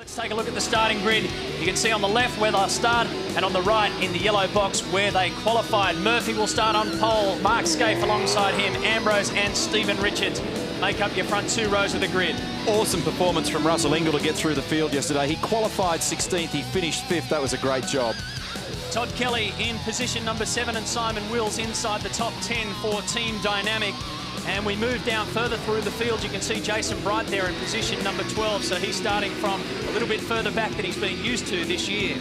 Let's take a look at the starting grid. You can see on the left where they'll start and on the right in the yellow box where they qualified. Murphy will start on pole, Mark Scaife alongside him, Ambrose and Stephen Richards make up your front two rows of the grid. Awesome performance from Russell Ingall to get through the field yesterday. He qualified 16th, he finished 5th. That was a great job. Todd Kelly in position number 7 and Simon Wills inside the top 10 for Team Dynamic. And we move down further through the field. You can see Jason Bright there in position number 12. So he's starting from a little bit further back than he's been used to this year.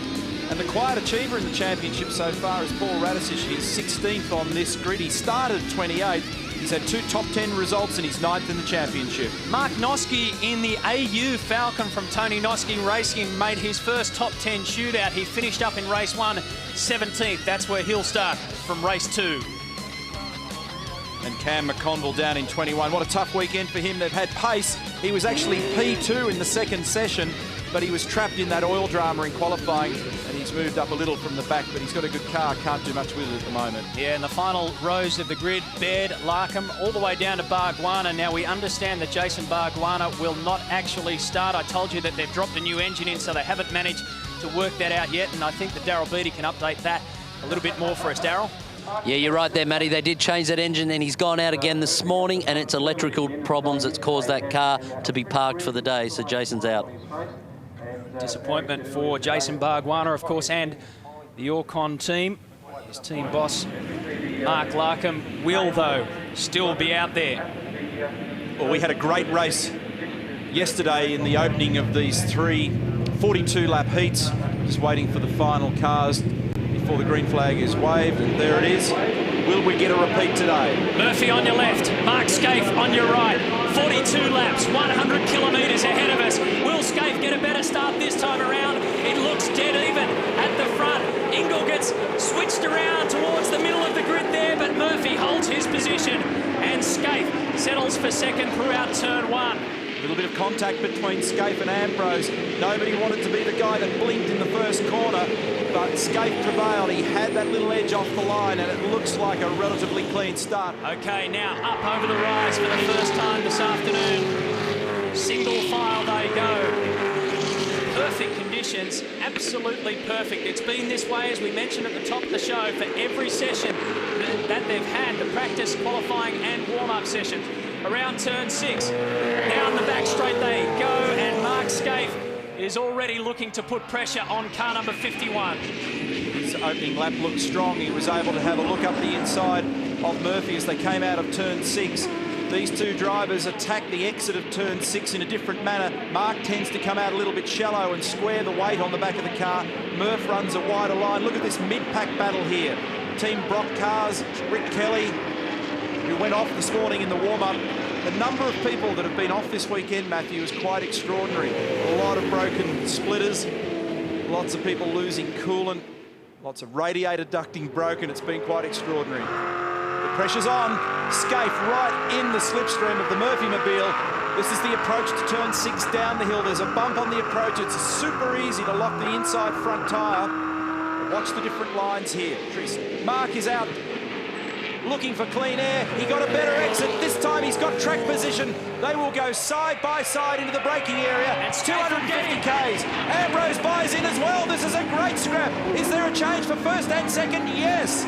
And the quiet achiever in the championship so far is Paul Radisich. He's 16th on this grid. He started 28th. He's had 2 top 10 results and he's 9th in the championship. Mark Noske in the AU Falcon from Tony Noske Racing made his first top 10 shootout. He finished up in race 1, 17th. That's where he'll start from race 2. And Cam McConville down in 21. What a tough weekend for him. They've had pace. He was actually P2 in the second session, but he was trapped in that oil drama in qualifying, and he's moved up a little from the back, but he's got a good car. Can't do much with it at the moment. Yeah, in the final rows of the grid, Baird, Larkham, all the way down to Bargwana. Now, we understand that Jason Bargwana will not actually start. I told you that they've dropped a new engine in, so they haven't managed to work that out yet, and I think that Daryl Beattie can update that a little bit more for us. Daryl? Yeah, you're right there, Matty. They did change that engine, and he's gone out again this morning, and it's electrical problems that's caused that car to be parked for the day, so Jason's out. Disappointment for Jason Bargwana, of course, and the Orcon team. His team boss, Mark Larkham, will, though, still be out there. Well, we had a great race yesterday in the opening of these 3 42-lap heats. Just waiting for the final cars before the green flag is waved, and there it is. Will we get a repeat today? Murphy on your left, Mark Scaife on your right. 42 laps, 100 kilometres ahead of us. Will Scaife get a better start this time around? It looks dead even at the front. Ingall gets switched around towards the middle of the grid there, but Murphy holds his position, and Scaife settles for second throughout turn 1. A little bit of contact between Scaife and Ambrose. Nobody wanted to be the guy that blinked in the first corner, but Scaife prevailed. He had that little edge off the line, and it looks like a relatively clean start. Okay, now up over the rise for the first time this afternoon. Single file they go. Perfect conditions, absolutely perfect. It's been this way, as we mentioned at the top of the show, for every session that they've had, the practice, qualifying and warm-up sessions. Around turn 6, down the back straight they go, and Mark Scaife is already looking to put pressure on car number 51. His opening lap looked strong. He was able to have a look up the inside of Murphy as they came out of turn 6. These two drivers attack the exit of turn 6 in a different manner. Mark tends to come out a little bit shallow and square the weight on the back of the car. Murph runs a wider line. Look at this mid-pack battle here. Team Brock cars, Rick Kelly, who went off this morning in the warm-up. The number of people that have been off this weekend, Matthew, is quite extraordinary. A lot of broken splitters, lots of people losing coolant, lots of radiator ducting broken. It's been quite extraordinary. The pressure's on. Scaife right in the slipstream of the Murphy-mobile. This is the approach to turn 6 down the hill. There's a bump on the approach. It's super easy to lock the inside front tyre. Watch the different lines here. Mark is out looking for clean air. He got a better exit. This time he's got track position. They will go side by side into the braking area. It's 250 Ks. Ambrose buys in as well. This is a great scrap. Is there a change for first and second? Yes.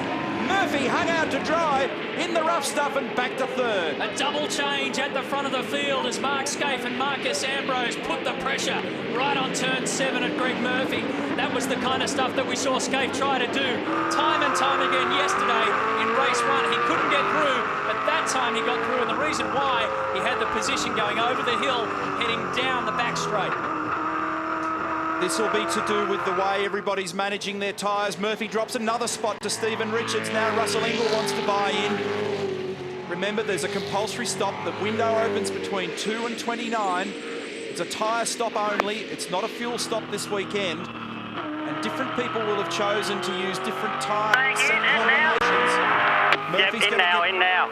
Murphy hung out to dry in the rough stuff and back to third. A double change at the front of the field as Mark Scaife and Marcus Ambrose put the pressure right on turn 7 at Greg Murphy. That was the kind of stuff that we saw Scaife try to do time and time again yesterday in race 1. He couldn't get through, but that time he got through, and the reason why, he had the position going over the hill, heading down the back straight. This will be to do with the way everybody's managing their tyres. Murphy drops another spot to Stephen Richards. Now Russell Ingall wants to buy in. Remember, there's a compulsory stop. The window opens between 2 and 29. It's a tyre stop only. It's not a fuel stop this weekend. And different people will have chosen to use different tyre set combinations. Murphy's in now.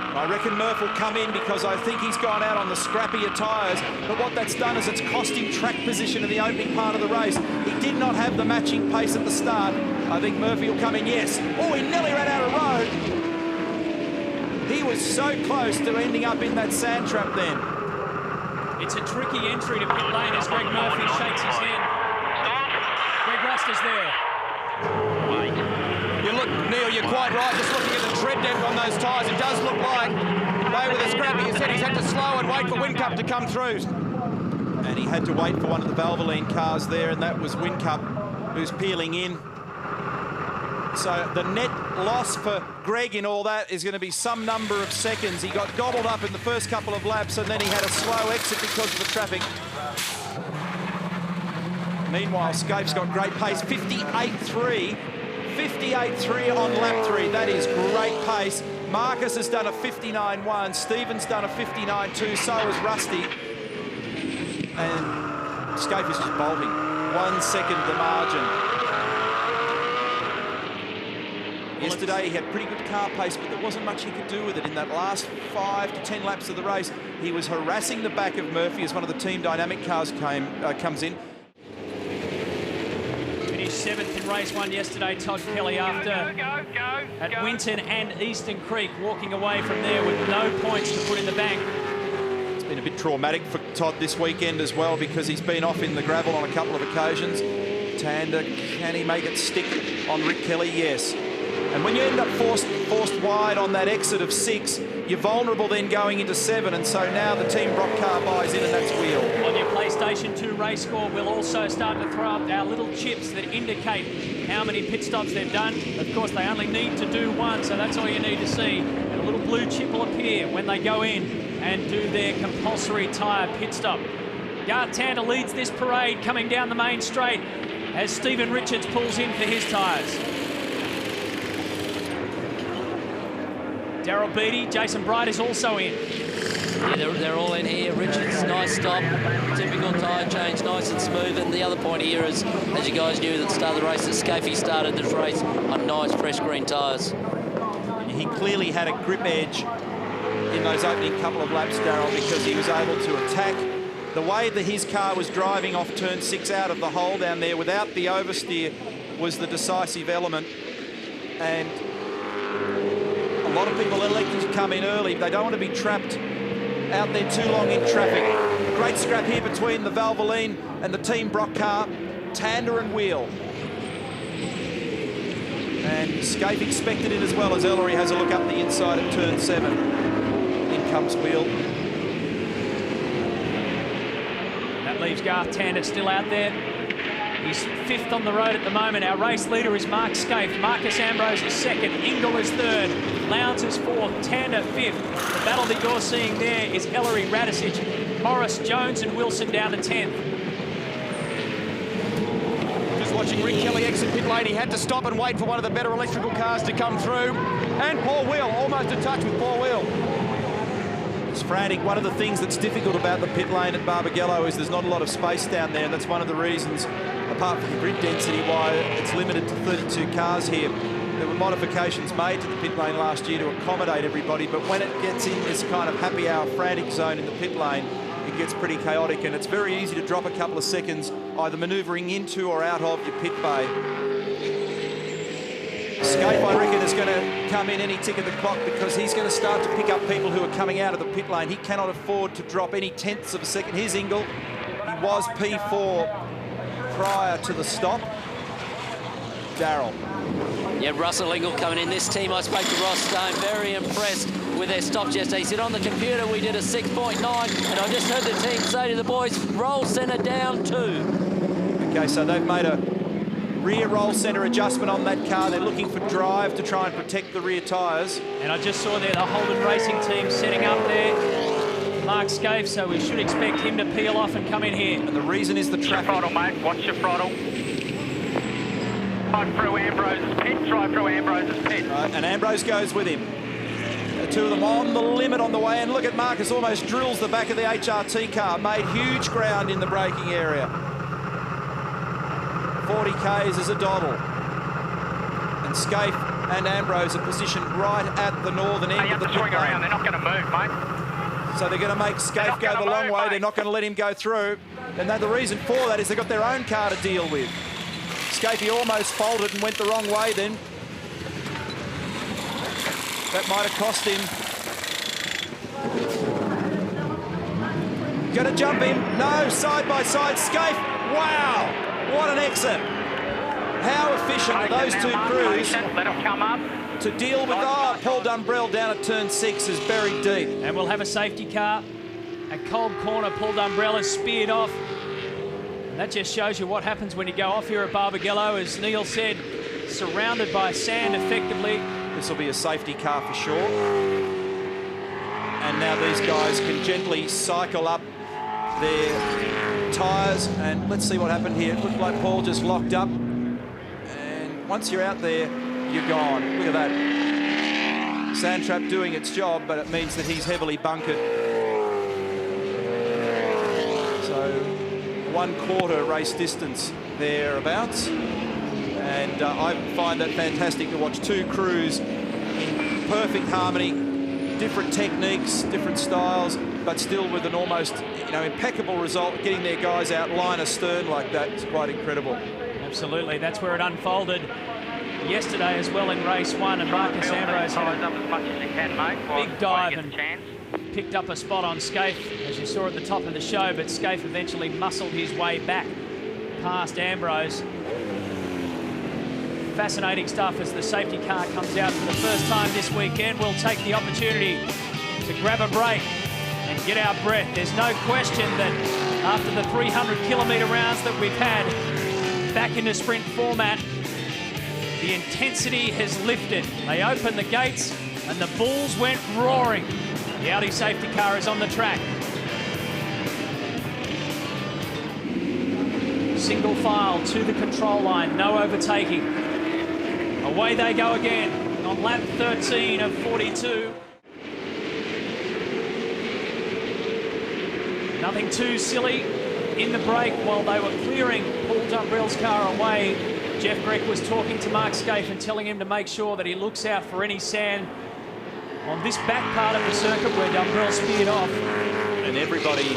I reckon Murph will come in because I think he's gone out on the scrappier tyres. But what that's done is it's cost him track position in the opening part of the race. He did not have the matching pace at the start. I think Murphy will come in, yes. Oh, he nearly ran out of road. He was so close to ending up in that sand trap then. It's a tricky entry to pit lane as Greg quite right, just looking at the tread depth on those tyres. It does look like they were the scrappy. He said he's had to slow and wait for Whincup to come through. And he had to wait for one of the Valvoline cars there, and that was Whincup, who's peeling in. So the net loss for Greg in all that is going to be some number of seconds. He got gobbled up in the first couple of laps, and then he had a slow exit because of the traffic. Meanwhile, Scape's got great pace, 58.3. 58.3 on lap 3. That is great pace. Marcus has done a 59.1. Stephen's done a 59.2. So has Rusty. And Scape is just bolting. 1 second the margin. Yesterday he had pretty good car pace, but there wasn't much he could do with it in that last 5 to 10 laps of the race. He was harassing the back of Murphy as one of the team dynamic cars comes in. Finished 7th in race 1 yesterday, Todd Kelly, after at Winton and Eastern Creek, walking away from there with no points to put in the bank. It's been a bit traumatic for Todd this weekend as well, because he's been off in the gravel on a couple of occasions. Tander, can he make it stick on Rick Kelly? Yes. And when you end up forced wide on that exit of 6, you're vulnerable then going into 7, and so now the Team Brock car buys in, and that's Wheel. On your PlayStation 2 race score, we'll also start to throw up our little chips that indicate how many pit stops they've done. Of course, they only need to do 1, so that's all you need to see. And a little blue chip will appear when they go in and do their compulsory tyre pit stop. Garth Tander leads this parade coming down the main straight as Stephen Richards pulls in for his tyres. Daryl Beattie, Jason Bright is also in. Yeah, they're all in here. Richards, nice stop. Typical tyre change, nice and smooth. And the other point here is, as you guys knew at the start of the race, that Scafie started this race on nice fresh green tyres. He clearly had a grip edge in those opening couple of laps, Daryl, because he was able to attack. The way that his car was driving off turn 6 out of the hole down there without the oversteer was the decisive element. And a lot of people elected to come in early. They don't want to be trapped out there too long in traffic. Great scrap here between the Valvoline and the Team Brock car, Tander and Wheel. And Scape expected it as well, as Ellery has a look up the inside of turn 7. In comes Wheel. That leaves Garth Tander still out there. He's 5th on the road at the moment. Our race leader is Mark Scaife. Marcus Ambrose is 2nd. Ingle is 3rd. Lowndes is 4th. Tander 5th. The battle that you're seeing there is Ellery, Radicic, Morris, Jones and Wilson down to 10th. Just watching Rick Kelly exit pit lane. He had to stop and wait for one of the better electrical cars to come through. And Paul Wheel, almost a touch with Paul Wheel. It's frantic. One of the things that's difficult about the pit lane at Barbagallo is there's not a lot of space down there, and that's one of the reasons, apart from the grid density, why it's limited to 32 cars here. There were modifications made to the pit lane last year to accommodate everybody, but when it gets in this kind of happy hour frantic zone in the pit lane, it gets pretty chaotic, and it's very easy to drop a couple of seconds either manoeuvring into or out of your pit bay. Scape, I reckon, is going to come in any tick of the clock, because he's going to start to pick up people who are coming out of the pit lane. He cannot afford to drop any tenths of a second. Here's Ingle. He was P4 prior to the stop. Daryl. Yeah, Russell Ingle coming in. This team, I spoke to Ross Stone, very impressed with their stops yesterday. He said on the computer we did a 6.9, and I just heard the team say to the boys, roll centre down 2. Okay, so they've made a rear roll centre adjustment on that car. They're looking for drive to try and protect the rear tyres. And I just saw there the Holden Racing team setting up there. Mark Scaife, so we should expect him to peel off and come in here. And the reason is the traffic. Watch your throttle, mate. Watch your throttle. Drive through Ambrose's pit. Drive through Ambrose's pit. Right, and Ambrose goes with him. The two of them on the limit on the way. And look at Marcus, almost drills the back of the HRT car. Made huge ground in the braking area. 40 Ks is a doddle. And Scaife and Ambrose are positioned right at the northern end of the pit swing lane. around. They're not going to move, mate. So they're going to make Scaife go the long way. Mate. They're not going to let him go through. And the reason for that is they've got their own car to deal with. Scaife almost folded and went the wrong way then. That might have cost him. Going to jump in. No, side by side. Scaife. Wow. What an exit. How efficient are those two crews? Let them come up. to deal with, Paul Dumbrell down at turn 6 is buried deep. And we'll have a safety car. A cold corner, Paul Dumbrell is speared off. And that just shows you what happens when you go off here at Barbagallo. As Neil said, surrounded by sand effectively. This will be a safety car for sure. And now these guys can gently cycle up their tyres, and let's see what happened here. It looked like Paul just locked up, and once you're out there, you're gone. Look at that. Sand trap doing its job, but it means that he's heavily bunkered. So 1/4 race distance thereabouts. And I find that fantastic to watch two crews in perfect harmony, different techniques, different styles, but still with an almost, impeccable result. Getting their guys out line astern like that is quite incredible. Absolutely, that's where it unfolded yesterday as well in race 1, and Marcus Ambrose had a big dive and picked up a spot on Scaife, as you saw at the top of the show, but Scaife eventually muscled his way back past Ambrose. Fascinating stuff as the safety car comes out for the first time this weekend. We'll take the opportunity to grab a break and get our breath. There's no question that after the 300-kilometre rounds that we've had back in the sprint format, the intensity has lifted. They opened the gates and the bulls went roaring. The Audi safety car is on the track. Single file to the control line, no overtaking. Away they go again on lap 13 of 42. Nothing too silly in the break while they were clearing Paul Dumbrell's car away. Jeff Grech was talking to Mark Scaife and telling him to make sure that he looks out for any sand on this back part of the circuit where Dumbrell speared off. And everybody,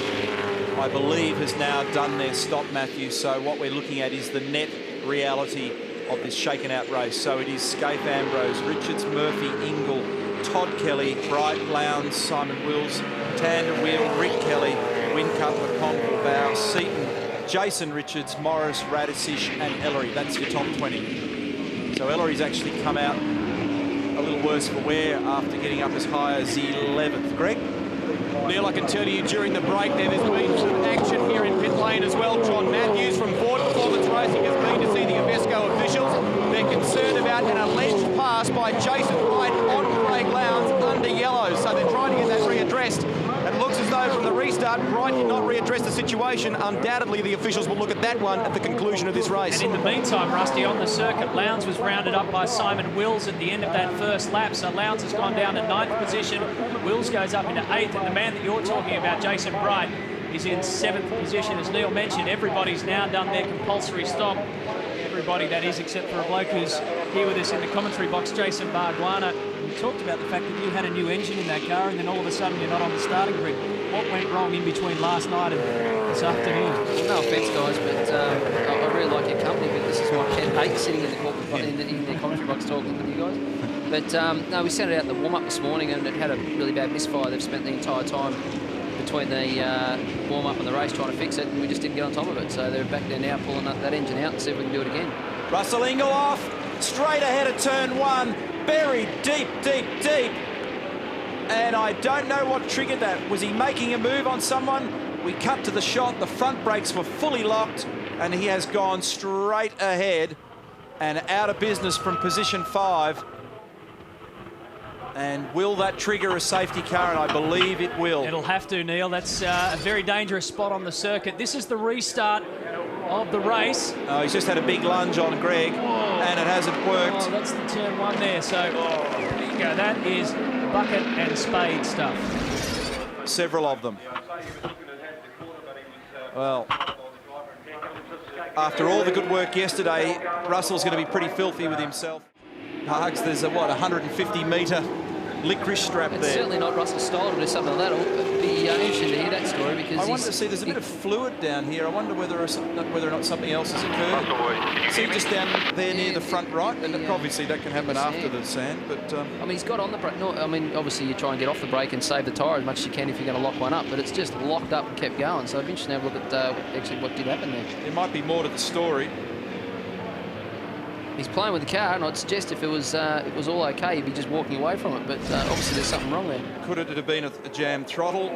I believe, has now done their stop, Matthew. So what we're looking at is the net reality of this shaken out race. So it is Scaife, Ambrose, Richards, Murphy, Ingle, Todd Kelly, Bright, Lowndes, Simon Wills, Tander Wheel, Rick Kelly, Whincup, McConville, Bow, Seaton, Jason Richards, Morris, Radisich and Ellery. That's your top 20. So Ellery's actually come out a little worse for wear after getting up as high as 11th. Greg? Neil, I can tell you during the break there's been some action here in pit lane as well. John Matthews from Ford Performance Racing has been to see the Avesco officials. They're concerned about an alleged pass by Jason Wright on Craig Lowndes under yellow. So they're trying to get that readdressed. It looks as though from the restart, Wright did not readdress the situation. Undoubtedly, the officials will look at that one at the conclusion of this race. And in the meantime, Rusty, on the circuit, Lowndes was rounded up by Simon Wills at the end of that first lap. So Lowndes has gone down to 9th position. Wills goes up into 8th. And the man that you're talking about, Jason Bright, is in 7th position. As Neil mentioned, everybody's now done their compulsory stop. Everybody, that is, except for a bloke who's here with us in the commentary box, Jason Barguana. We talked about the fact that you had a new engine in that car and then all of a sudden you're not on the starting grid. What went wrong in between last night and this afternoon? No offence, guys, but I really like your company, but this is my pet hate sitting in the commentary box talking with you guys. But no, we sent it out in the warm-up this morning and it had a really bad misfire. They've spent the entire time between the warm-up and the race trying to fix it, and we just didn't get on top of it. So they're back there now pulling up that engine out and see if we can do it again. Russell Ingle off, straight ahead of turn 1, buried deep, deep, deep. And I don't know what triggered that. Was he making a move on someone? We cut to the shot, the front brakes were fully locked, and he has gone straight ahead and out of business from position 5. And will that trigger a safety car? And I believe it will. It'll have to, Neil. That's a very dangerous spot on the circuit. This is the restart of the race. Oh, he's just had a big lunge on Greg, and it hasn't worked. Oh, that's the turn 1 there. So there you go. That is bucket and spade stuff. Several of them. Well, after all the good work yesterday, Russell's going to be pretty filthy with himself. Parks, there's a, what, 150-metre licorice strap It's there. certainly not Russell's style to do something like that. It'll be interesting to hear that story because I wonder to see, there's a bit of fluid down here. I wonder whether or not something else has occurred. See, just down there near the front right, and obviously that can happen after the sand, but... I mean, he's got on the brake. No, I mean, obviously you try and get off the brake and save the tyre as much as you can if you're going to lock one up, but it's just locked up and kept going. So it'd be interesting to have a look at actually what did happen there. There might be more to the story. He's playing with the car, and I'd suggest if it was all okay, he'd be just walking away from it. But obviously there's something wrong there. Could it have been a jammed throttle?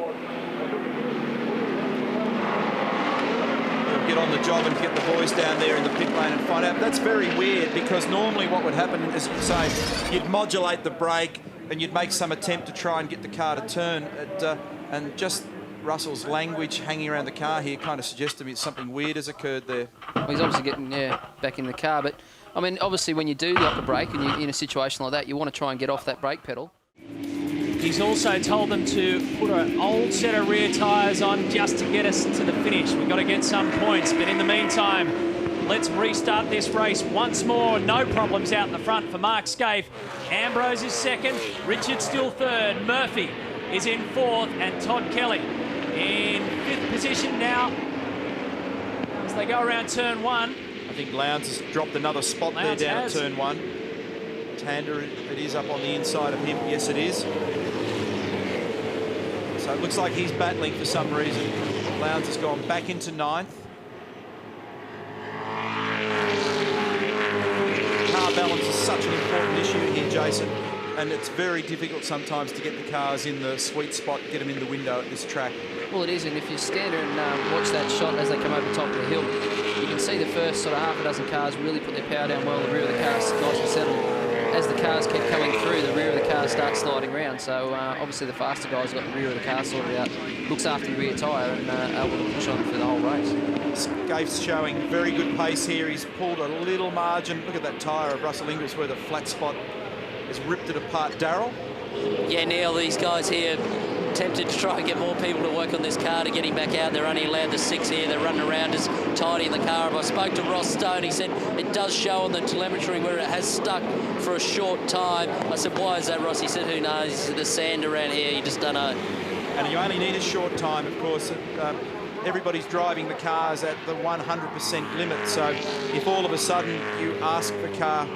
We'll get on the job and get the boys down there in the pit lane and find out. That's very weird, because normally what would happen is, say, you'd modulate the brake and you'd make some attempt to try and get the car to turn. And just Russell's language hanging around the car here kind of suggests to me something weird has occurred there. Well, he's obviously getting back in the car, but I mean, obviously when you do lock a brake and you're in a situation like that, you want to try and get off that brake pedal. He's also told them to put an old set of rear tyres on just to get us to the finish. We've got to get some points, but in the meantime, let's restart this race once more. No problems out in the front for Mark Scaife. Ambrose is second, Richard still third, Murphy is in fourth, and Todd Kelly in fifth position now as they go around turn one. I think Lowndes has dropped another spot Lowndes there down has. at turn one. Tander, it is up on the inside of him. Yes, it is. So it looks like he's battling for some reason. Lowndes has gone back into ninth. Car balance is such an important issue here, Jason. And it's very difficult sometimes to get the cars in the sweet spot, get them in the window at this track. Well, it is, and if you stand there and watch that shot as they come over the top of the hill, you can see the first sort of half a dozen cars really put their power down well. The rear of the cars nice and settled. As the cars keep coming through, the rear of the cars start sliding around. So obviously the faster guys got the rear of the car sorted out, looks after the rear tyre, and able to push on for the whole race. Scaife's showing very good pace here. He's pulled a little margin. Look at that tyre of Russell Ingles where the flat spot has ripped it apart. Darryl? Yeah, Neil, these guys here tempted to try and get more people to work on this car to get him back out. They're only allowed the 6 here. They're running around just tidying the car up. I spoke to Ross Stone. He said it does show on the telemetry where it has stuck for a short time. I said, why is that, Ross? He said, who knows? He said, the sand around here, you just don't know. And you only need a short time, of course. Everybody's driving the cars at the 100% limit. So if all of a sudden you ask the car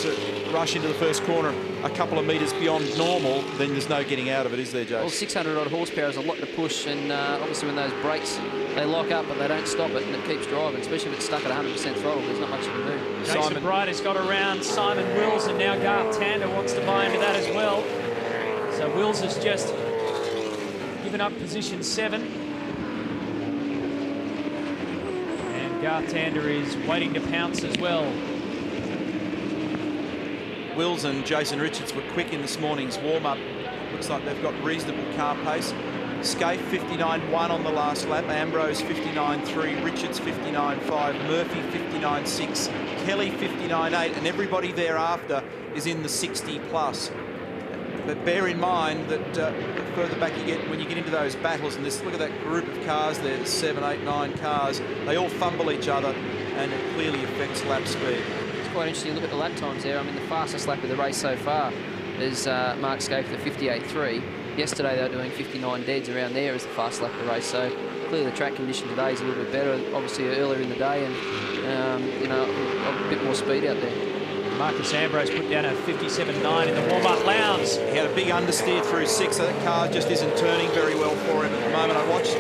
to rush into the first corner a couple of metres beyond normal, then there's no getting out of it, is there, Joe? Well, 600 odd horsepower is a lot to push, and obviously when those brakes, they lock up but they don't stop it, and it keeps driving, especially if it's stuck at 100% throttle. There's not much you can do. Jason Bright has got around Simon Wills, and now Garth Tander wants to buy into that as well. So Wills has just given up position 7. And Garth Tander is waiting to pounce as well. Wills and Jason Richards were quick in this morning's warm-up. Looks like they've got reasonable car pace. Scaife 59.1 on the last lap, Ambrose 59.3, Richards 59.5, Murphy 59.6, Kelly 59.8, and everybody thereafter is in the 60 plus. But bear in mind that the further back you get, when you get into those battles, and this, look at that group of cars there, there's 7, 8, 9 cars, they all fumble each other, and it clearly affects lap speed. Quite interesting. Look at the lap times there. I mean, the fastest lap of the race so far is Mark Scaife, the 58.3. Yesterday they were doing 59 deads. Around there is the fastest lap of the race. So clearly the track condition today is a little bit better. Obviously earlier in the day, and you know, a bit more speed out there. Marcus Ambrose put down a 57.9 in the warm-up. Lowndes. He had a big understeer through 6. So that car just isn't turning very well for him at the moment. I watched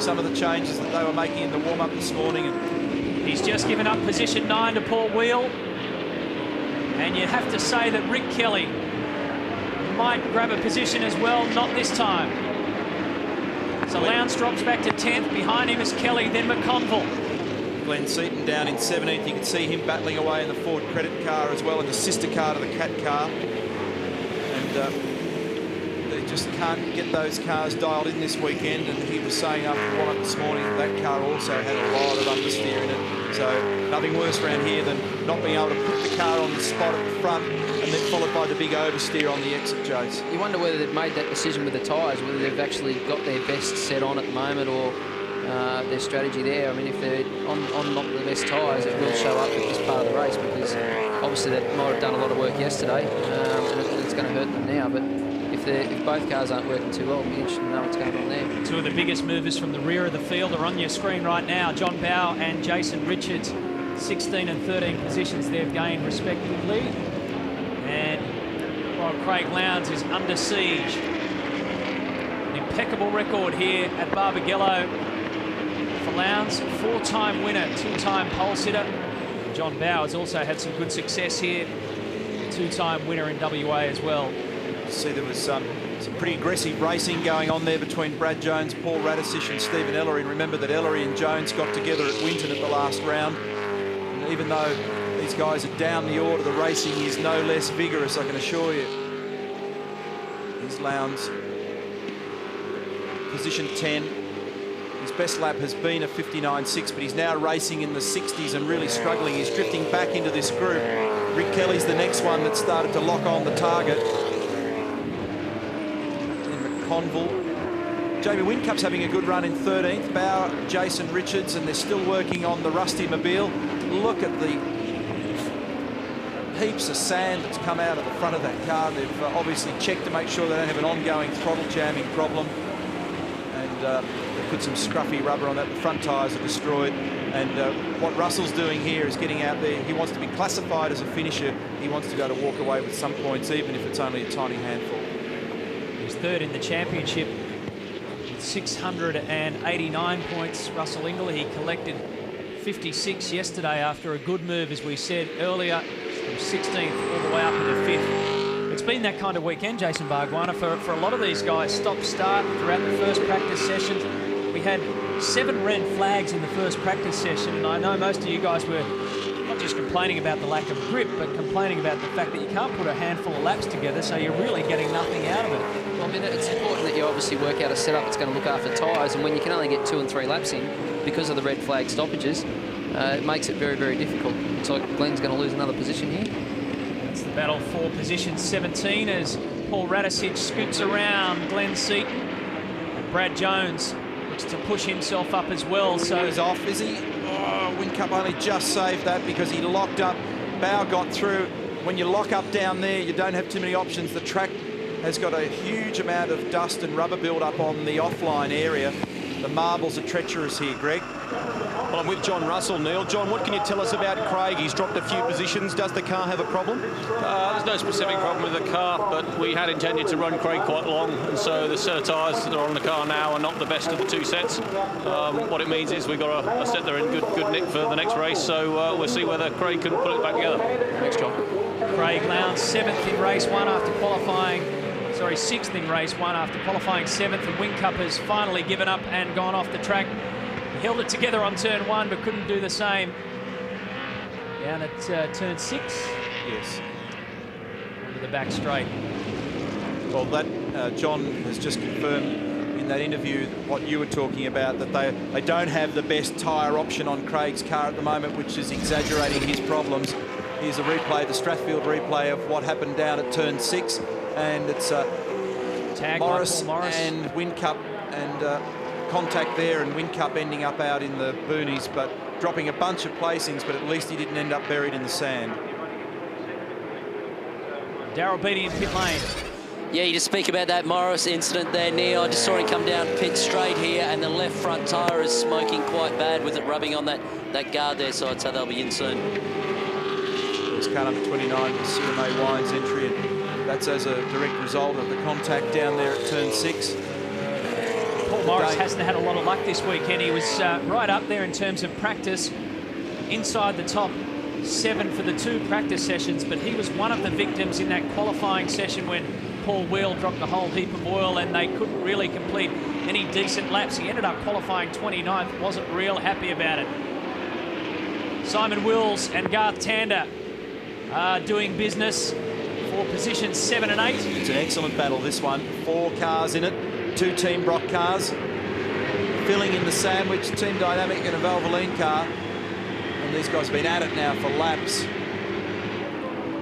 some of the changes that they were making in the warm-up this morning, and he's just given up position 9 to Paul Wheel. And you have to say that Rick Kelly might grab a position as well, not this time. So Lowndes drops back to 10th. Behind him is Kelly, then McConville. Glenn Seaton down in 17th. You can see him battling away in the Ford Credit car as well, and the sister car to the Cat car. And they just can't get those cars dialed in this weekend. And he was saying after warm-up this morning that car also had a lot of understeer in it. So nothing worse around here than not being able to put the car on the spot at the front and then followed by the big oversteer on the exit, Chase. You wonder whether they've made that decision with the tyres, whether they've actually got their best set on at the moment, or their strategy there. I mean, if they're on not the best tyres, it will show up at this part of the race, because obviously they might have done a lot of work yesterday, and it's going to hurt them now. But if both cars aren't working too well, it'll be interesting to know what's going on there. Two of the biggest movers from the rear of the field are on your screen right now. John Bowe and Jason Richards, 16 and 13 positions they've gained respectively. And while Craig Lowndes is under siege. An impeccable record here at Barbagallo for Lowndes. 4-time winner, 2-time pole sitter. John Bowers also had some good success here. Two-time winner in WA as well. See, there was some pretty aggressive racing going on there between Brad Jones, Paul Radisich and Stephen Ellery. And remember that Ellery and Jones got together at Winton at the last round. And even though these guys are down the order, the racing is no less vigorous, I can assure you. Here's Lowndes, position 10. His best lap has been a 59.6, but he's now racing in the 60s and really struggling. He's drifting back into this group. Rick Kelly's the next one that started to lock on the target. Conville. Jamie Whincup's having a good run in 13th. Bauer, Jason Richards, and they're still working on the Rusty Mobile. Look at the heaps of sand that's come out of the front of that car. They've obviously checked to make sure they don't have an ongoing throttle jamming problem. And they put some scruffy rubber on that. The front tyres are destroyed. And what Russell's doing here is getting out there. He wants to be classified as a finisher. He wants to go to walk away with some points, even if it's only a tiny handful. He's third in the championship with 689 points. Russell Ingall, he collected 56 yesterday after a good move, as we said earlier, from 16th all the way up into 5th. It's been that kind of weekend, Jason Bargwanna, for a lot of these guys. Stop-start throughout the first practice sessions. We had 7 red flags in the first practice session, and I know most of you guys were not just complaining about the lack of grip, but complaining about the fact that you can't put a handful of laps together, so you're really getting nothing out of it. Well, I mean, it's important that you obviously work out a setup that's going to look after tyres, and when you can only get 2 and 3 laps in because of the red flag stoppages, it makes it very, very difficult. So Glenn's going to lose another position here. It's the battle for position 17 as Paul Radisich scoots around Glenn Seaton. And Brad Jones looks to push himself up as well. So he's off, is he? Oh, Whincup only just saved that because he locked up. Bow got through. When you lock up down there, you don't have too many options. The track has got a huge amount of dust and rubber build-up on the offline area. The marbles are treacherous here, Greg. Well, I'm with John Russell, Neil. John, what can you tell us about Craig? He's dropped a few positions. Does the car have a problem? There's no specific problem with the car, but we had intended to run Craig quite long, and so the set of tyres that are on the car now are not the best of the 2 sets. What it means is we've got a set there in good nick for the next race, so we'll see whether Craig can put it back together. Thanks, John. Craig Lowndes 7th in race 1 after qualifying. Sorry, 6th in race 1 after qualifying 7th, and Whincup has finally given up and gone off the track. He held it together on turn 1, but couldn't do the same down at turn 6. Yes. Into the back straight. Well, that John has just confirmed in that interview what you were talking about, that they don't have the best tyre option on Craig's car at the moment, which is exaggerating his problems. Here's a replay, the Strathfield replay of what happened down at turn 6. And it's Morris and Whincup, and contact there, and Whincup ending up out in the boonies, but dropping a bunch of placings, but at least he didn't end up buried in the sand. Darryl Beattie in pit lane. Yeah, you just speak about that Morris incident there, Neil. I just saw him come down pit straight here, and the left front tyre is smoking quite bad with it rubbing on that guard there, so I'd say they'll be in soon. There's car number 29, the CMA Wines entry, and that's as a direct result of the contact down there at turn 6. Paul Morris hasn't had a lot of luck this weekend. He was right up there in terms of practice, inside the top 7 for the 2 practice sessions, but he was one of the victims in that qualifying session when Paul Wheel dropped a whole heap of oil and they couldn't really complete any decent laps. He ended up qualifying 29th, wasn't real happy about it. Simon Wills and Garth Tander are doing business for positions 7 and 8. It's an excellent battle, this one. 4 cars in it, 2 Team Brock cars. Filling in the sandwich, Team Dynamic and a Valvoline car. And these guys have been at it now for laps.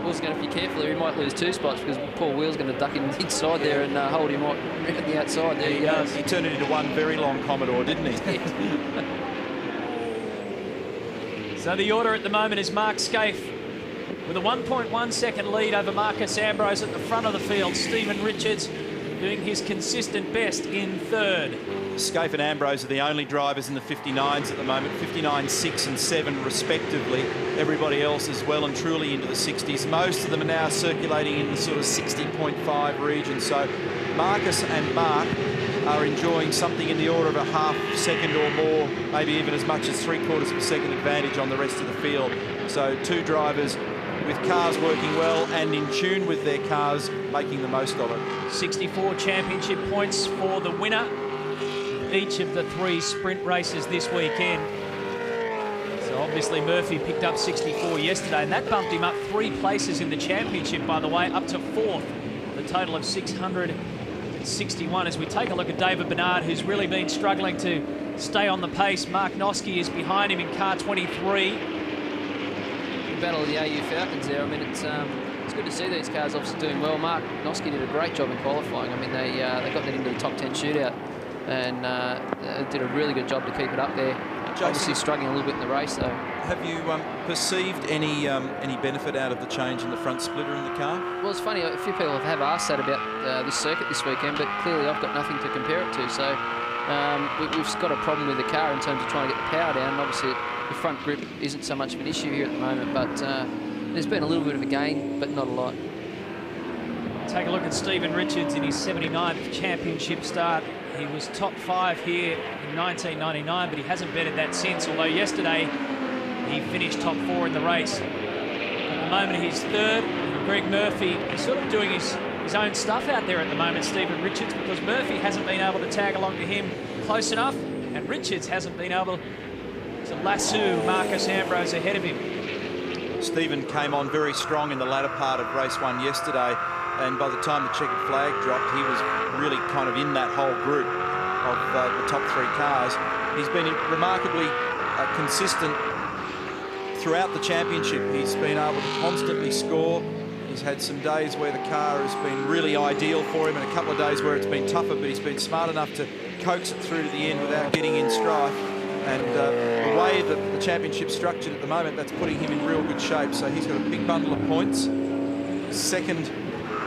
Will's going to be careful here. He might lose 2 spots because Paul Wheel's going to duck in inside there and hold him right at the outside. There he goes. He turned it into one very long Commodore, didn't he? So the order at the moment is Mark Scaife with a 1.1 second lead over Marcus Ambrose at the front of the field. Stephen Richards doing his consistent best in 3rd. Scaife and Ambrose are the only drivers in the 59s at the moment, 59, 6 and 7 respectively. Everybody else is well and truly into the 60s. Most of them are now circulating in the sort of 60.5 region. So Marcus and Mark are enjoying something in the order of a half second or more, maybe even as much as 3/4 of a second advantage on the rest of the field. So 2 drivers with cars working well and in tune with their cars, making the most of it. 64 championship points for the winner each of the 3 sprint races this weekend. So obviously Murphy picked up 64 yesterday, and that bumped him up 3 places in the championship, by the way, up to 4th, the total of 661. As we take a look at David Bernard, who's really been struggling to stay on the pace. Mark Noske is behind him in car 23. Battle of the AU Falcons there. I mean, it's good to see these cars obviously doing well. Mark Noske did a great job in qualifying. I mean, they got that into the top 10 shootout and did a really good job to keep it up there. Jason, obviously struggling a little bit in the race, though. Have you perceived any benefit out of the change in the front splitter in the car? Well, it's funny, a few people have asked that about this circuit this weekend, but clearly I've got nothing to compare it to. So we've got a problem with the car in terms of trying to get the power down. And obviously, the front grip isn't so much of an issue here at the moment, but there's been a little bit of a gain, but not a lot. Take a look at Stephen Richards in his 79th championship start. He was top 5 here in 1999, but he hasn't bettered that since, although yesterday he finished top 4 in the race. At the moment he's 3rd. Greg Murphy is sort of doing his own stuff out there at the moment, Stephen Richards, because Murphy hasn't been able to tag along to him close enough, and Richards hasn't been able to lasso Marcus Ambrose ahead of him. Stephen came on very strong in the latter part of race 1 yesterday, and by the time the checkered flag dropped, he was really kind of in that whole group of the top 3 cars. He's been remarkably consistent throughout the championship. He's been able to constantly score. He's had some days where the car has been really ideal for him and a couple of days where it's been tougher, but he's been smart enough to coax it through to the end without getting in strife. And the way that the championship's structured at the moment, that's putting him in real good shape. So he's got a big bundle of points. 2nd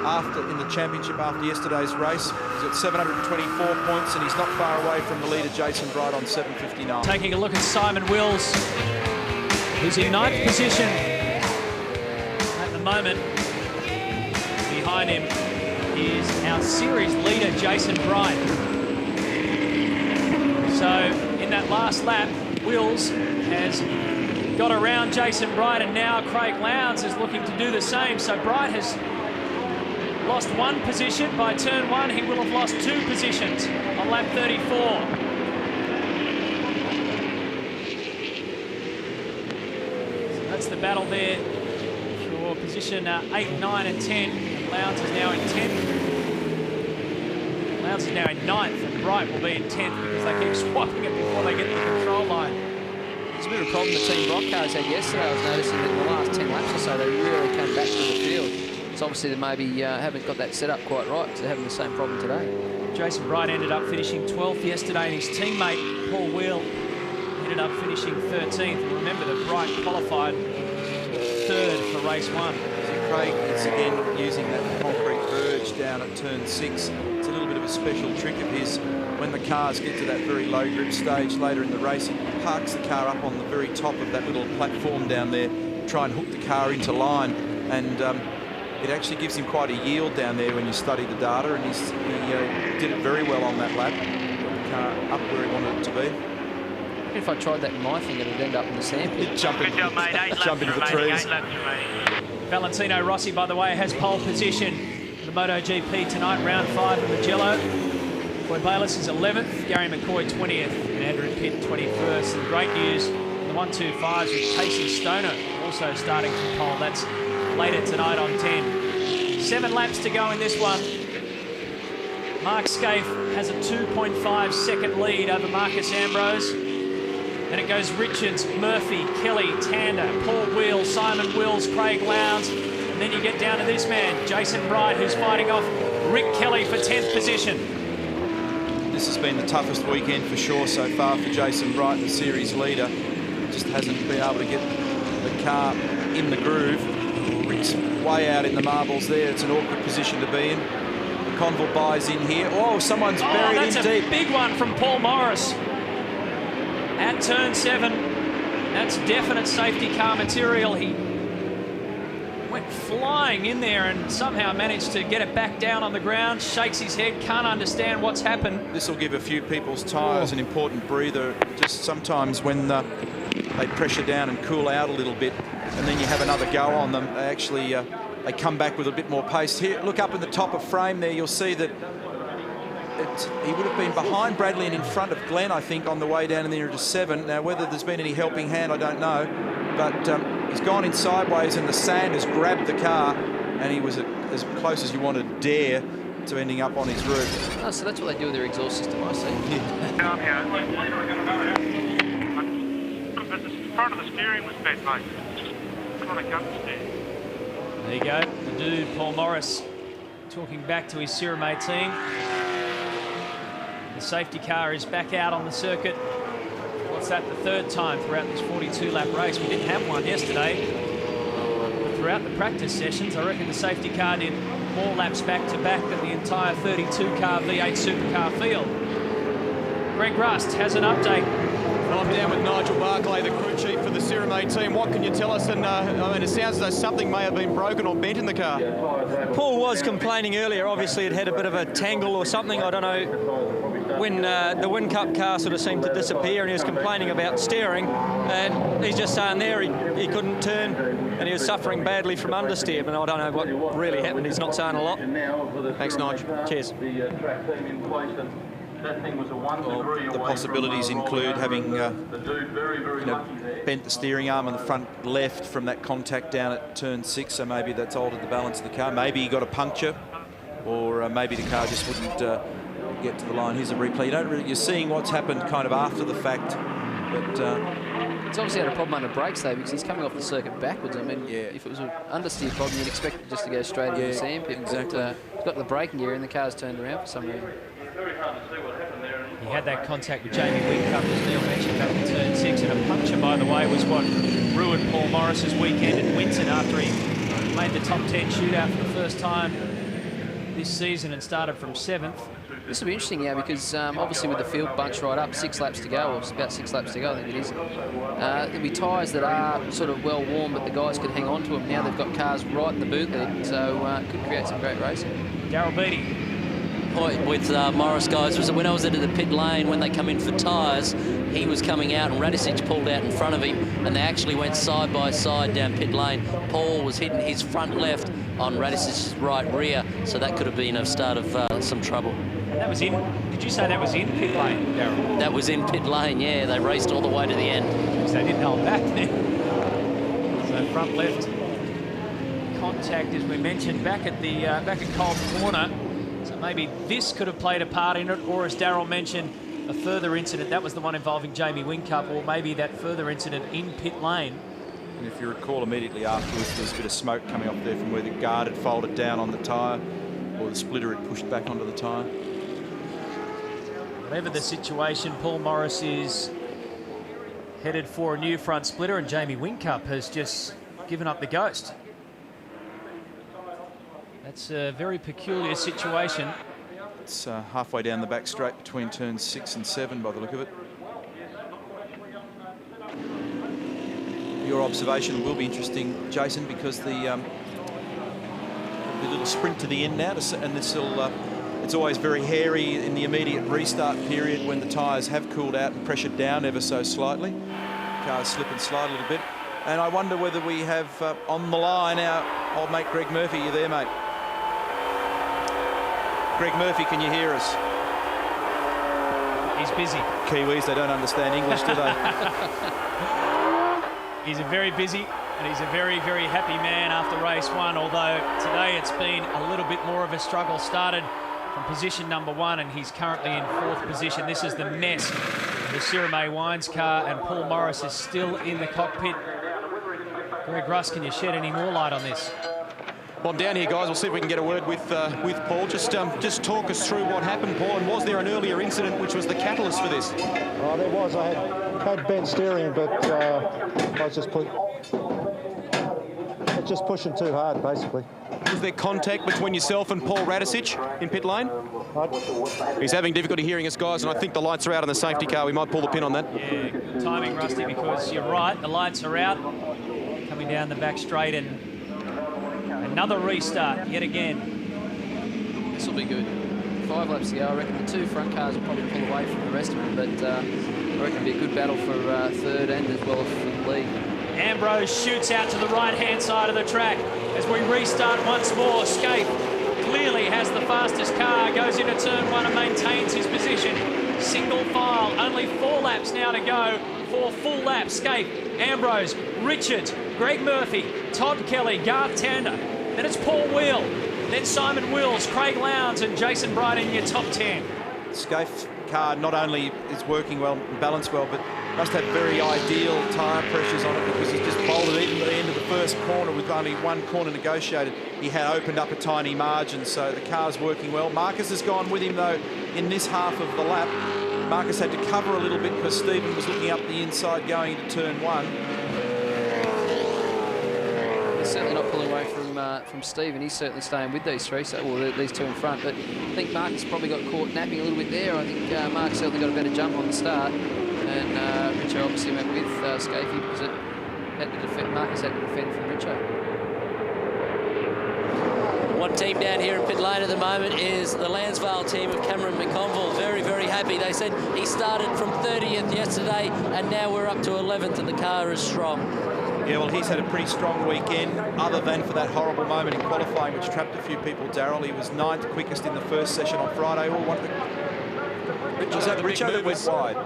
in the championship after yesterday's race. He's at 724 points, and he's not far away from the leader, Jason Bright, on 759. Taking a look at Simon Wills, who's in 9th position at the moment. Behind him is our series leader, Jason Bright. So in that last lap, Wills has got around Jason Bright, and now Craig Lowndes is looking to do the same. So Bright has lost 1 position. By turn 1, he will have lost 2 positions on lap 34. So that's the battle there for position 8, 9 and 10. Lowndes is now in 10th. Lowndes is now in 9th, and Bright will be in 10th because they keep swapping it before they get to the control line. It's a bit of a problem the Team Brock cars had yesterday. I was noticing that in the last 10 laps or so, they really came back to the field. So obviously they maybe haven't got that set up quite right, because they're having the same problem today. Jason Bright ended up finishing 12th yesterday, and his teammate Paul Wheel ended up finishing 13th. And remember that Bright qualified 3rd for race 1. Craig is again using that concrete verge down at turn 6. It's a little bit of a special trick of his. When the cars get to that very low grip stage later in the race, he parks the car up on the very top of that little platform down there, try and hook the car into line, and it actually gives him quite a yield down there when you study the data, and he did it very well on that lap. Got the car up where he wanted it to be. If I tried that in my thing, it would end up in the sandpit. Jump into the trees. Valentino Rossi, by the way, has pole position in the MotoGP tonight, round 5 of Mugello. Roy Bayliss is 11th, Gary McCoy 20th, and Andrew Pitt 21st. And great news, the 1-2-5s with Casey Stoner also starting from pole. That's later tonight on 10. 7 laps to go in this one. Mark Scaife has a 2.5 second lead over Marcus Ambrose. Then it goes Richards, Murphy, Kelly, Tander, Paul Wheel, Simon Wills, Craig Lowndes. And then you get down to this man, Jason Bright, who's fighting off Rick Kelly for 10th position. This has been the toughest weekend for sure so far for Jason Bright, the series leader. Just hasn't been able to get the car in the groove. Rick's way out in the marbles there. It's an awkward position to be in. Conville buys in here. Oh, someone's buried in deep. That's a big one from Paul Morris. At turn 7, that's definite safety car material. He went went flying in there and somehow managed to get it back down on the ground, shakes his head, can't understand what's happened. This will give a few people's tyres an important breather. Just sometimes when they pressure down and cool out a little bit, and then you have another go on them, they actually they come back with a bit more pace. Here, look up in the top of frame there, you'll see that he would have been behind Bradley and in front of Glenn, I think, on the way down in there to 7. Now, whether there's been any helping hand, I don't know. But he's gone in sideways and the sand has grabbed the car, and he was as close as you want to dare to ending up on his roof. Oh, so that's what they do with their exhaust system, I see. Down here. But the front of the steering was bent, mate. Just kind of gut steer. There you go. The dude, Paul Morris, talking back to his Serum 18. The safety car is back out on the circuit. What's that, the third time throughout this 42-lap race? We didn't have one yesterday. But throughout the practice sessions, I reckon the safety car did more laps back-to-back than the entire 32-car V8 supercar field. Greg Rust has an update. Well, I'm down with Nigel Barclay, the crew chief for the Serum 18. What can you tell us? And I mean, it sounds as though something may have been broken or bent in the car. Paul was complaining earlier. Obviously, it had a bit of a tangle or something. I don't know. When the Win Cup car sort of seemed to disappear, and he was complaining about steering, and he's just saying there he couldn't turn, and he was suffering badly from understeer. But I don't know what really happened. He's not saying a lot. Thanks, Nigel. Cheers. Well, the possibilities include having bent the steering arm on the front left from that contact down at turn 6, so maybe that's altered the balance of the car. Maybe he got a puncture, or maybe the car just wouldn't get to the line. Here's a replay. You're seeing what's happened kind of after the fact, but It's obviously had a problem under brakes though, because he's coming off the circuit backwards. I mean, yeah. if it was an understeer problem, you'd expect it just to go straight into the sand pit. Exactly. But, he's got the braking gear and the car's turned around for some reason. He had that contact with Jamie Whincup, as Neil mentioned, back in turn 6, and a puncture, by the way, was what ruined Paul Morris's weekend in Winton after he made the top 10 shootout for the first time this season and started from 7th. This will be interesting now because obviously with the field bunch right up, 6 laps to go, or about 6 laps to go, I think it is. There'll be tyres that are sort of well worn, but the guys could hang on to them. Now they've got cars right in the boot lid, so it could create some great racing. Darryl Beattie. Point with Morris, guys, was that when I was into the pit lane, when they come in for tyres, he was coming out and Radicic pulled out in front of him, and they actually went side by side down pit lane. Paul was hitting his front left on Radicic's right rear, so that could have been a start of some trouble. That was in, did you say that was in pit lane, Darryl? That was in pit lane, yeah. They raced all the way to the end. Because they didn't hold back there. So front left contact, as we mentioned, back at Cold Corner. So maybe this could have played a part in it, or as Darryl mentioned, a further incident. That was the one involving Jamie Whincup, or maybe that further incident in pit lane. And if you recall, immediately afterwards, there was a bit of smoke coming off there from where the guard had folded down on the tyre, or the splitter had pushed back onto the tyre. Whatever the situation, Paul Morris is headed for a new front splitter, and Jamie Whincup has just given up the ghost. That's a very peculiar situation. It's halfway down the back straight between turns 6 and 7 by the look of it. Your observation will be interesting, Jason, because the little sprint to the end now, and this will. It's always very hairy in the immediate restart period when the tyres have cooled out and pressured down ever so slightly. Cars slip and slide a little bit. And I wonder whether we have on the line our old mate Greg Murphy. You there, mate? Greg Murphy, can you hear us? He's busy. Kiwis, they don't understand English, do they? He's a very busy and he's a very, very happy man after race 1, although today it's been a little bit more of a struggle. Started from position number 1 and he's currently in 4th position. This is the mess of the Serum A Wines car, and Paul Morris is still in the cockpit. Greg Rust, can you shed any more light on this? Well, I'm down here, guys. We'll see if we can get a word with Paul. Just talk us through what happened, Paul, and was there an earlier incident which was the catalyst for this? Oh, there was. I had bent steering, but I was just pushing too hard, basically. Was there contact between yourself and Paul Radicic in pit lane? He's having difficulty hearing us, guys, and I think the lights are out on the safety car. We might pull the pin on that. Yeah, good timing, Rusty, because you're right. The lights are out. Coming down the back straight, and Another restart yet again. This will be good. 5 laps to go. I reckon the 2 front cars will probably pull away from the rest of them, but I reckon it'll be a good battle for third and as well as for the lead. Ambrose shoots out to the right-hand side of the track as we restart once more. Scaife clearly has the fastest car, goes into turn 1 and maintains his position. Single file, only 4 laps now to go. 4 full laps. Scaife, Ambrose, Richards, Greg Murphy, Todd Kelly, Garth Tander. Then it's Paul Wheel, then Simon Wills, Craig Lowndes and Jason Bright in your top 10. Scaife's car not only is working well and balanced well, but must have very ideal tyre pressures on it, because he's just bolted even at the end of the first corner with only 1 corner negotiated. He had opened up a tiny margin, so the car's working well. Marcus has gone with him though in this half of the lap. Marcus had to cover a little bit because Stephen was looking up the inside going into turn 1. He's certainly not pulling away from Stephen. He's certainly staying with these 3, so well, these 2 in front. But I think Marcus probably got caught napping a little bit there. I think Mark certainly got a better jump on the start, and Richo obviously went with Scaife because it had to defend. Marcus had to defend from Richo. One team down here in pit lane at the moment is the Lansvale team of Cameron McConville. Very, very happy. They said he started from 30th yesterday, and now we're up to 11th, and the car is strong. Yeah, well, he's had a pretty strong weekend, other than for that horrible moment in qualifying, which trapped a few people, Darryl. He was 9th quickest in the first session on Friday. Was that Richo that went wide?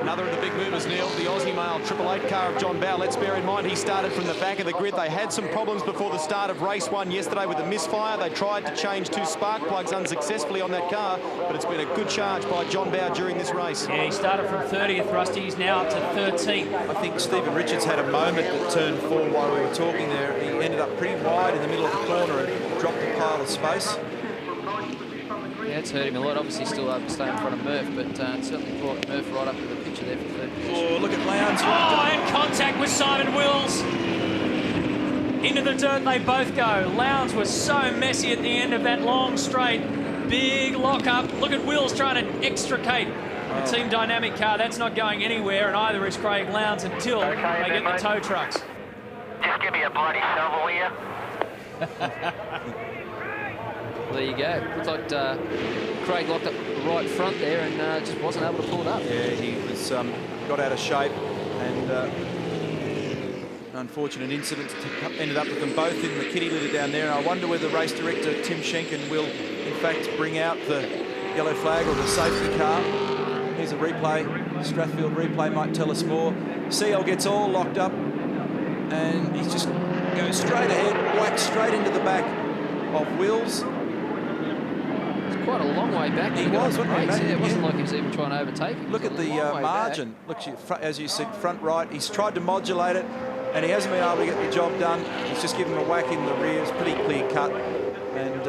Another of the big movers, Neil, the Aussie male 888 car of John Bowe. Let's bear in mind he started from the back of the grid. They had some problems before the start of race 1 yesterday with a misfire. They tried to change 2 spark plugs unsuccessfully on that car, but it's been a good charge by John Bowe during this race. Yeah, he started from 30th, Rusty. He's now up to 13th. I think Stephen Richards had a moment at turn 4 while we were talking there. He ended up pretty wide in the middle of the corner and dropped a pile of space. Yeah, it's hurt him a lot. Obviously still able to stay in front of Murph, but it certainly brought Murph right up to the picture there for third position. Oh, look at Lowndes. And contact with Simon Wills. Into the dirt they both go. Lowndes was so messy at the end of that long straight. Big lock-up. Look at Wills trying to extricate the Team Dynamic car. That's not going anywhere, and either is Craig Lowndes until they get the tow trucks. Just give me a bloody shovel here. There you go. Looks like Craig locked up the right front there and just wasn't able to pull it up. Yeah, he was got out of shape, and an unfortunate incident ended up with them both in the kitty litter down there. And I wonder whether race director Tim Schenken will, in fact, bring out the yellow flag or the safety car. Here's a replay. Strathfield replay might tell us more. CL gets all locked up, and he's just goes straight ahead, whacks straight into the back of Wills. Quite a long way back. He was, wasn't he? Yeah, it wasn't like he was even trying to overtake him. Look at the margin. Look, as you said, front right. He's tried to modulate it, and he hasn't been able to get the job done. He's just given him a whack in the rear. It's pretty clear cut, and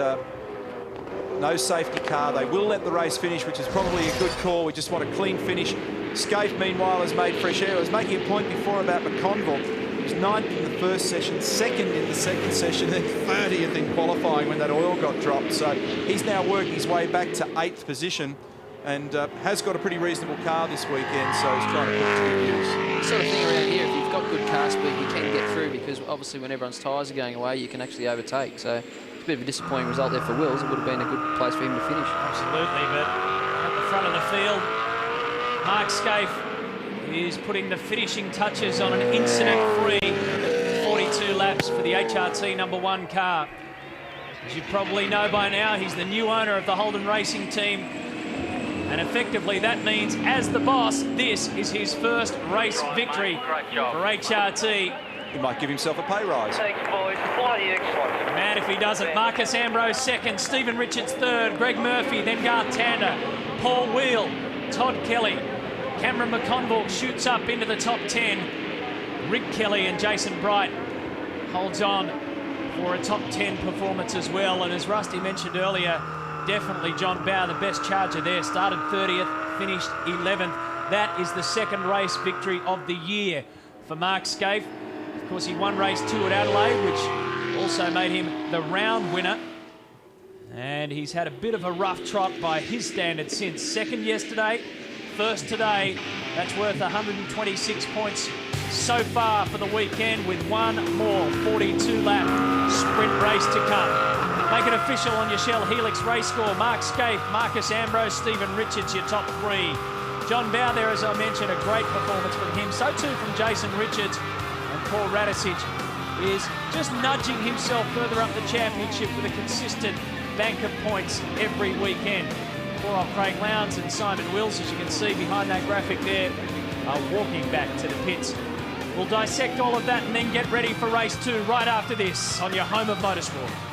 no safety car. They will let the race finish, which is probably a good call. We just want a clean finish. Scaife, meanwhile, has made fresh air. I was making a point before about McConville. He was 9th in the first session, 2nd in the second session, then 30th in qualifying when that oil got dropped. So he's now working his way back to 8th position, and has got a pretty reasonable car this weekend, so he's trying to put it to good use. Sort of thing around here, if you've got good car speed, you can get through, because obviously when everyone's tyres are going away, you can actually overtake. So it's a bit of a disappointing result there for Wills. It would have been a good place for him to finish. Absolutely, but at the front of the field, Mark Scaife is putting the finishing touches on an incident-free 42 laps for the HRT #1 car. As you probably know by now, he's the new owner of the Holden Racing team, and effectively that means, as the boss, this is his first race victory for HRT. He might give himself a pay rise. Thanks, boys. Bloody excellent. Man, if he doesn't. Marcus Ambrose 2nd, Stephen Richards 3rd, Greg Murphy, then Garth Tander, Paul Wheel, Todd Kelly. Cameron McConville shoots up into the top 10. Rick Kelly and Jason Bright holds on for a top 10 performance as well. And as Rusty mentioned earlier, definitely John Bowe, the best charger there. Started 30th, finished 11th. That is the 2nd race victory of the year for Mark Scaife. Of course, he won race 2 at Adelaide, which also made him the round winner. And he's had a bit of a rough trot by his standards since. 2nd yesterday, 1st today. That's worth 126 points so far for the weekend, with one more 42-lap sprint race to come. Make it official on your Shell Helix race score. Mark Scaife, Marcus Ambrose, Stephen Richards, your top three. John Bowe there, as I mentioned, a great performance from him. So too from Jason Richards. And Paul Radicic is just nudging himself further up the championship with a consistent bank of points every weekend. Poor old Craig Lowndes and Simon Wills, as you can see behind that graphic there, are walking back to the pits. We'll dissect all of that and then get ready for race 2 right after this on your home of motorsport.